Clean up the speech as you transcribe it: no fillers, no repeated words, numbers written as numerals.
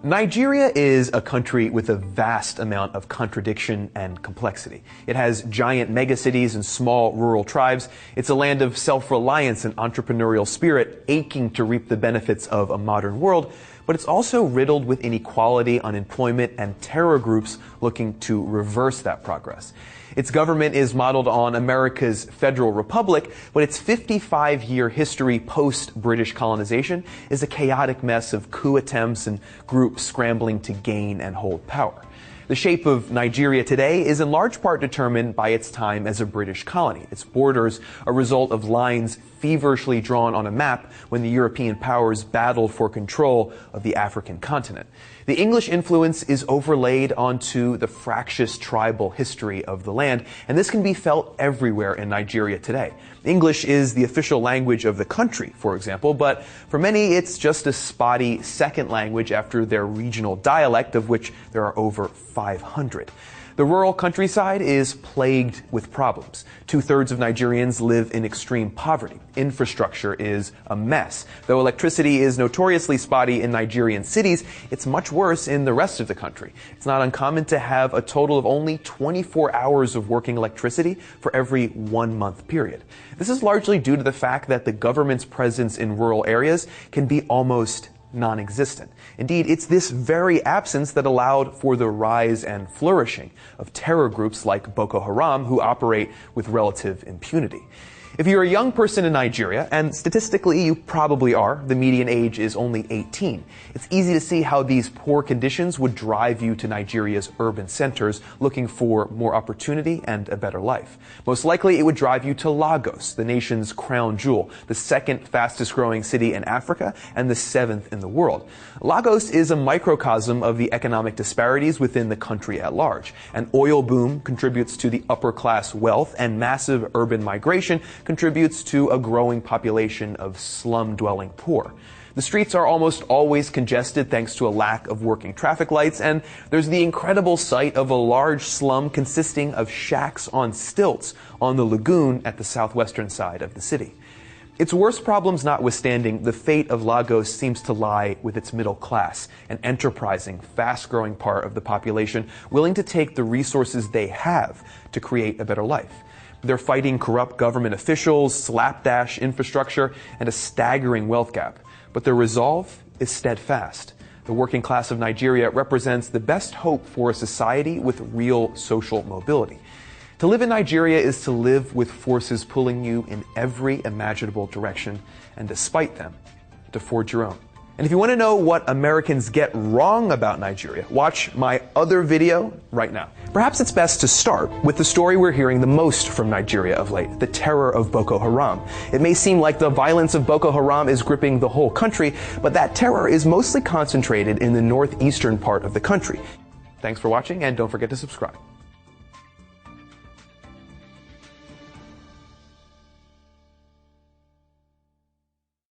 Nigeria is a country with a vast amount of contradiction and complexity. It has giant megacities and small rural tribes. It's a land of self-reliance and entrepreneurial spirit, aching to reap the benefits of a modern world. But it's also riddled with inequality, unemployment, and terror groups looking to reverse that progress. Its government is modeled on America's Federal Republic, but its 55-year history post-British colonization is a chaotic mess of coup attempts and groups scrambling to gain and hold power. The shape of Nigeria today is in large part determined by its time as a British colony, its borders a result of lines feverishly drawn on a map when the European powers battled for control of the African continent. The English influence is overlaid onto the fractious tribal history of the land, and this can be felt everywhere in Nigeria today. English is the official language of the country, for example, but for many it's just a spotty second language after their regional dialect, of which there are over 500. The rural countryside is plagued with problems. 2/3 of Nigerians live in extreme poverty. Infrastructure is a mess. Though electricity is notoriously spotty in Nigerian cities, it's much worse in the rest of the country. It's not uncommon to have a total of only 24 hours of working electricity for every 1 month period. This is largely due to the fact that the government's presence in rural areas can be almost non-existent. Indeed, it's this very absence that allowed for the rise and flourishing of terror groups like Boko Haram, who operate with relative impunity. If you're a young person in Nigeria, and statistically you probably are, the median age is only 18, it's easy to see how these poor conditions would drive you to Nigeria's urban centers looking for more opportunity and a better life. Most likely it would drive you to Lagos, the nation's crown jewel, the second fastest growing city in Africa and the 7th in the world. Lagos is a microcosm of the economic disparities within the country at large. An oil boom contributes to the upper class wealth, and massive urban migration contributes to a growing population of slum-dwelling poor. The streets are almost always congested thanks to a lack of working traffic lights, and there's the incredible sight of a large slum consisting of shacks on stilts on the lagoon at the southwestern side of the city. Its worst problems notwithstanding, the fate of Lagos seems to lie with its middle class, an enterprising, fast-growing part of the population willing to take the resources they have to create a better life. They're fighting corrupt government officials, slapdash infrastructure, and a staggering wealth gap. But their resolve is steadfast. The working class of Nigeria represents the best hope for a society with real social mobility. To live in Nigeria is to live with forces pulling you in every imaginable direction, and despite them, to forge your own. And if you want to know what Americans get wrong about Nigeria, watch my other video right now. Perhaps it's best to start with the story we're hearing the most from Nigeria of late, the terror of Boko Haram. It may seem like the violence of Boko Haram is gripping the whole country, but that terror is mostly concentrated in the northeastern part of the country. Thanks for watching, and don't forget to subscribe.